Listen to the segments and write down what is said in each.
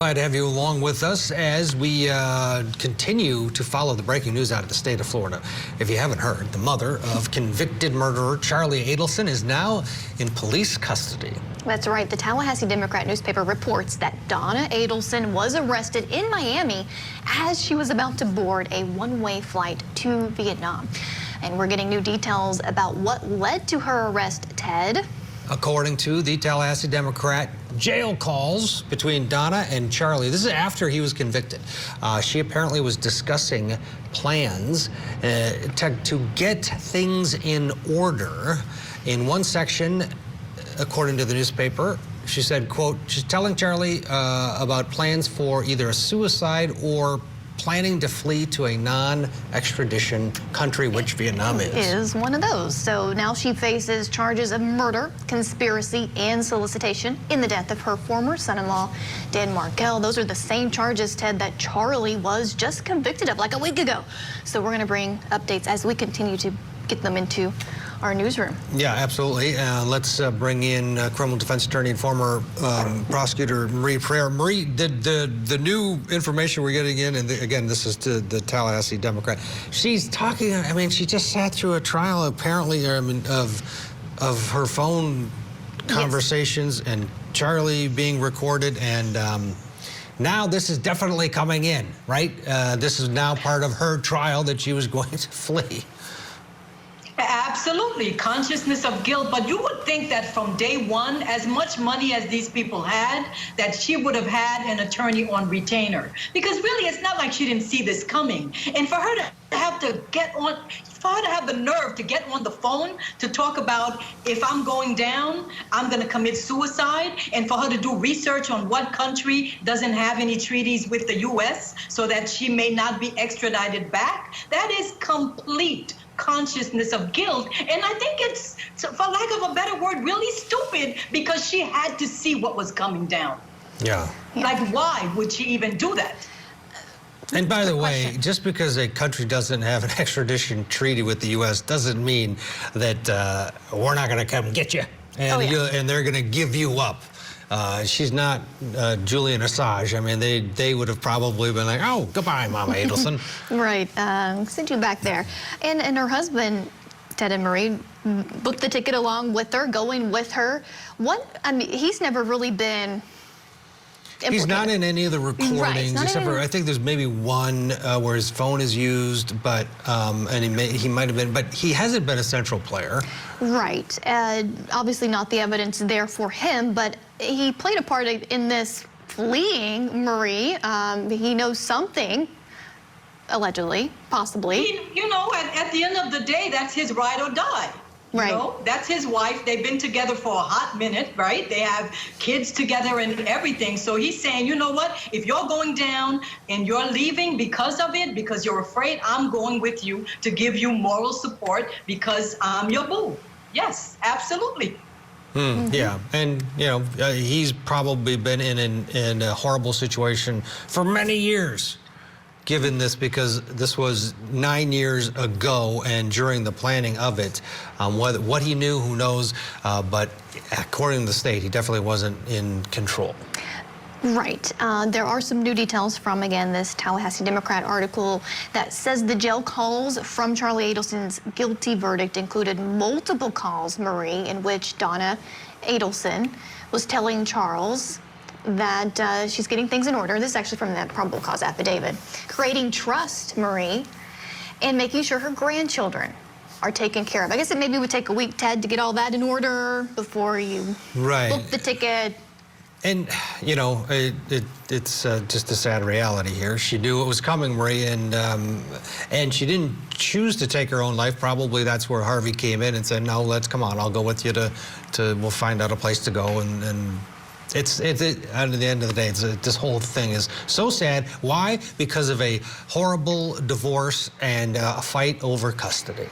Glad to have you along with us as we continue to follow the breaking news out of the state of Florida. If you haven't heard, the mother of convicted murderer Charlie Adelson is now in police custody. That's right. The Tallahassee Democrat newspaper reports that Donna Adelson was arrested in Miami as she was about to board a one-way flight to Vietnam. And we're getting new details about what led to her arrest, Ted. According to the Tallahassee Democrat, jail calls between Donna and Charlie. This is after he was convicted. She apparently was discussing plans to get things in order. In one section, according to the newspaper, she said, quote, she's telling Charlie about plans for either a suicide or planning to flee to a non-extradition country, which Vietnam is one of those. So now she faces charges of murder, conspiracy, and solicitation in the death of her former son-in-law, Dan Markel. Those are the same charges, Ted, that Charlie was just convicted of like a week ago. So we're going to bring updates as we continue to get them into our newsroom. Yeah, absolutely. Let's bring in criminal defense attorney and former prosecutor Marie Pereira. Marie, the new information we're getting in, and again, this is to the Tallahassee Democrat. She's talking. I mean, she just sat through a trial apparently of her phone conversations and Charlie being recorded, and now this is definitely coming in, right? This is now part of her trial that she was going to flee. Absolutely, consciousness of guilt. But you would think that from day one, as much money as these people had, that she would have had an attorney on retainer. Because really, it's not like she didn't see this coming. And for her to have to get on, for her to have the nerve to get on the phone to talk about, if I'm going down, I'm going to commit suicide, and for her to do research on what country doesn't have any treaties with the U.S. so that she may not be extradited back, that is complete consciousness of guilt. And I think it's, for lack of a better word, really stupid, because she had to see what was coming down. Yeah. Like, why would she even do that? And by the way, just because a country doesn't have an extradition treaty with the U.S. doesn't mean that we're not going to come get you and, and they're going to give you up. She's not Julian Assange. I mean, they would have probably been like, oh, goodbye, Mama Adelson. Right. Send you back there. And her husband, Ted and Marie, booked the ticket along with her, going with her. I mean, he's never really been implicated. He's not in any of the recordings, except for, I think there's maybe one where his phone is used, but and he might have been, but he hasn't been a central player. Right. Obviously not the evidence there for him, but he played a part in this fleeing, Marie. He knows something, allegedly, possibly. You know, at the end of the day, that's his ride or die. Right. You know, that's his wife. They've been together for a hot minute, right? They have kids together and everything. So he's saying, you know what? If you're going down and you're leaving because of it, because you're afraid, I'm going with you to give you moral support because I'm your boo. Yes, absolutely. Yeah, and you know, he's probably been in a horrible situation for many years, given this, because this was 9 years ago and during the planning of it. What he knew, who knows, but according to the state, he definitely wasn't in control. Right. There are some new details from, again, this Tallahassee Democrat article that says the jail calls from Charlie Adelson's guilty verdict included multiple calls, Marie, in which Donna Adelson was telling Charles that she's getting things in order. This is actually from that probable cause affidavit. Creating trust, Marie, and making sure her grandchildren are taken care of. I guess it maybe would take a week, Ted, to get all that in order before you book the ticket. And, you know, it's just a sad reality here. She knew it was coming, Marie, and she didn't choose to take her own life. Probably that's where Harvey came in and said, no, come on, I'll go with you we'll find out a place to go. And at the end of the day, this whole thing is so sad. Why? Because of a horrible divorce and a fight over custody.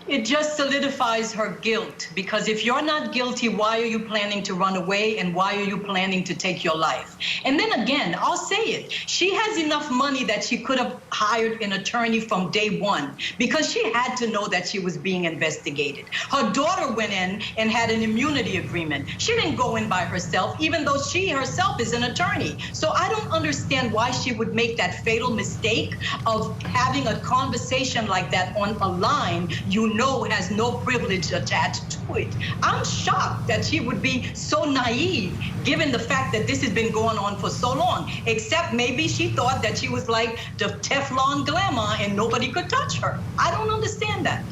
It just solidifies her guilt, because if you're not guilty, why are you planning to run away, and why are you planning to take your life? And then again, I'll say it, she has enough money that she could have hired an attorney from day one, because she had to know that she was being investigated. Her daughter went in and had an immunity agreement. She didn't go in by herself, even though she herself is an attorney. So I don't understand why she would make that fatal mistake of having a conversation like that on a line you know has no privilege attached to it. I'm shocked that she would be so naive, given the fact that this has been going on for so long, except maybe she thought that she was like the Teflon glamour and nobody could touch her. I don't understand that.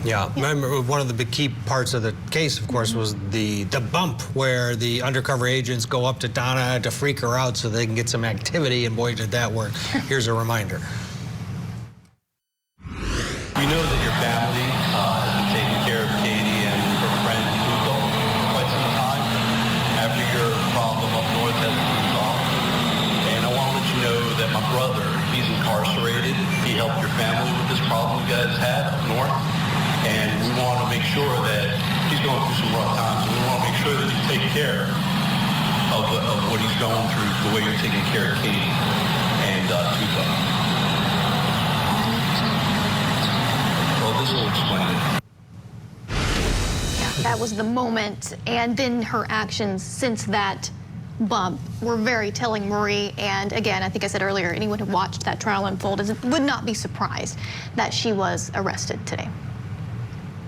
Yeah, remember one of the big key parts of the case, of course, was the bump where the undercover agents go up to Donna to freak her out so they can get some activity, and boy, did that work. Here's a reminder. We know that your family has been taking care of Katie and her friend Hugo for quite some time after your problem up north has been resolved. And I want to let you know that my brother, he's incarcerated. He helped your family with this problem you guys had up north. And we want to make sure that he's going through some rough times. And we want to make sure that you take care of what he's going through the way you're taking care of Katie and Hugo. This will explain it. Yeah, that was the moment, and then her actions since that bump were very telling, Marie. And again, I think I said earlier, anyone who watched that trial unfold would not be surprised that she was arrested today.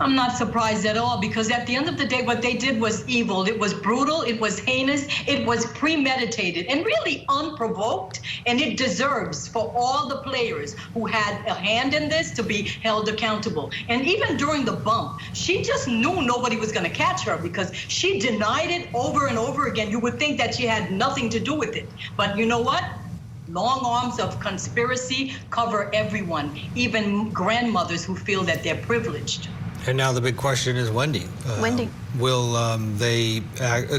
I'm not surprised at all, because at the end of the day, what they did was evil. It was brutal, it was heinous, it was premeditated, and really unprovoked. And it deserves for all the players who had a hand in this to be held accountable. And even during the bump, she just knew nobody was going to catch her, because she denied it over and over again. You would think that she had nothing to do with it. But you know what? Long arms of conspiracy cover everyone, even grandmothers who feel that they're privileged. And now the big question is Wendi. Wendi. Will they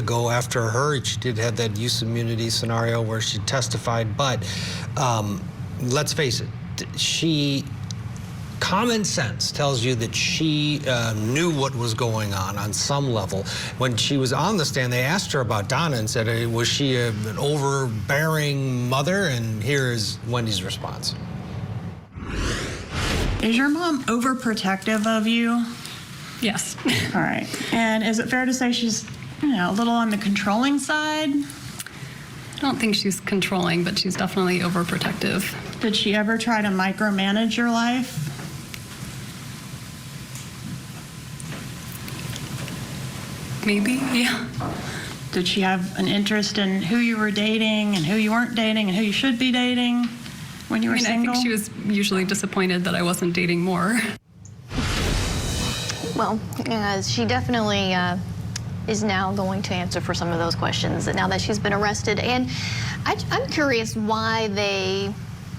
go after her? She did have that use immunity scenario where she testified, but let's face it, common sense tells you that she knew what was going on some level. When she was on the stand, they asked her about Donna and said, was she an overbearing mother? And here is Wendy's response. Is your mom overprotective of you? Yes. All right. And is it fair to say she's, a little on the controlling side? I don't think she's controlling, but she's definitely overprotective. Did she ever try to micromanage your life? Maybe, yeah. Did she have an interest in who you were dating and who you weren't dating and who you should be dating when you were single? I think she was usually disappointed that I wasn't dating more. Well, she definitely is now going to answer for some of those questions now that she's been arrested. And I'm curious why they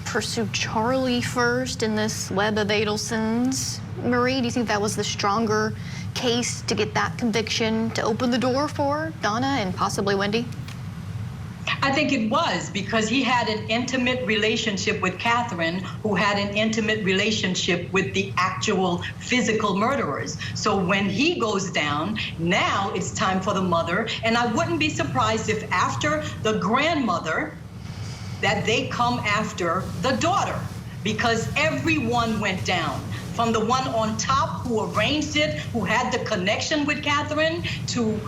pursued Charlie first in this web of Adelsons. Marie, do you think that was the stronger case to get that conviction to open the door for Donna and possibly Wendi? I think it was, because he had an intimate relationship with Catherine, who had an intimate relationship with the actual physical murderers. So when he goes down, now it's time for the mother. And I wouldn't be surprised if after the grandmother, that they come after the daughter, because everyone went down. From the one on top who arranged it, who had the connection with Catherine, to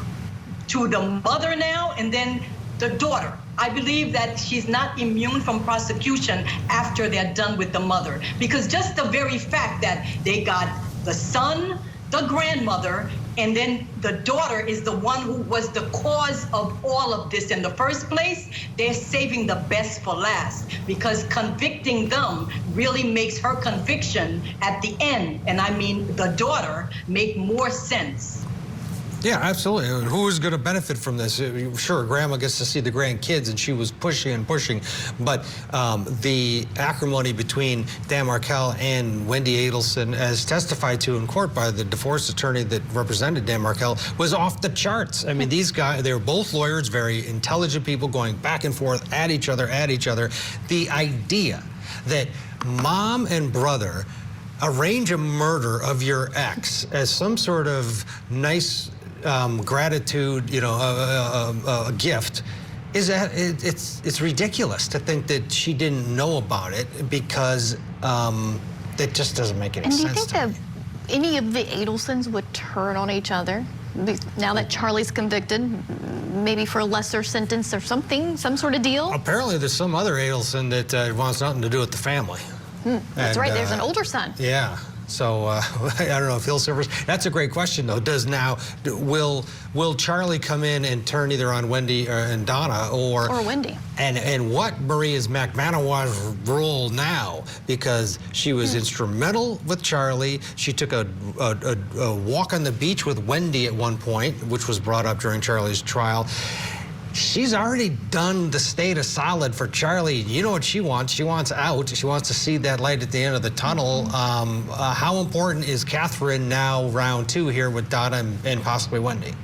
the mother now, and then the daughter. I believe that she's not immune from prosecution after they're done with the mother, because just the very fact that they got the son, the grandmother, and then the daughter is the one who was the cause of all of this in the first place, they're saving the best for last, because convicting them really makes her conviction at the end, and I mean the daughter, make more sense. Yeah, absolutely. Who is going to benefit from this? Sure, Grandma gets to see the grandkids, and she was pushing and pushing, but the acrimony between Dan Markel and Wendi Adelson, as testified to in court by the divorce attorney that represented Dan Markel, was off the charts. I mean, these guys, they were both lawyers, very intelligent people, going back and forth at each other. The idea that mom and brother arrange a murder of your ex as some sort of nice gratitude, you know, a gift, it's ridiculous to think that she didn't know about it, because it just doesn't make any sense. And do you think that any of the Adelsons would turn on each other now that Charlie's convicted, maybe for a lesser sentence or something, some sort of deal? Apparently, there's some other Adelson that wants nothing to do with the family. That's right. There's an older son. Yeah. So I don't know if he'll serve. That's a great question, though. Will Charlie come in and turn either on Wendi and Donna, or Wendi? And what, Marie, is McManawan's role now? Because she was instrumental with Charlie. She took a walk on the beach with Wendi at one point, which was brought up during Charlie's trial. She's already done the state of solid for Charlie. You know what she wants? She wants out. She wants to see that light at the end of the tunnel. How important is Catherine now, round 2 here with Donna and possibly Wendi?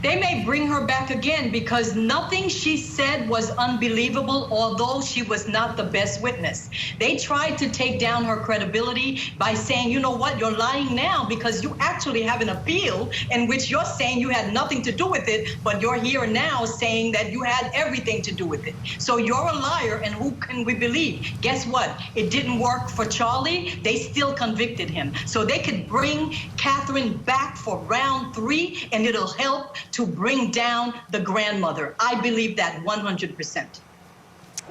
They may bring her back again, because nothing she said was unbelievable, although she was not the best witness. They tried to take down her credibility by saying, you know what, you're lying now because you actually have an appeal in which you're saying you had nothing to do with it, but you're here now saying that you had everything to do with it. So you're a liar, and who can we believe? Guess what? It didn't work for Charlie. They still convicted him. So they could bring Catherine back for round 3, and it'll help to bring down the grandmother. I believe that 100%.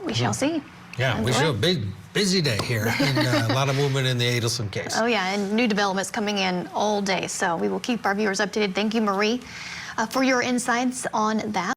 We shall see. Yeah, we should. Big, busy day here, and a lot of movement in the Adelson case. Oh, yeah, and new developments coming in all day, so we will keep our viewers updated. Thank you, Marie, for your insights on that.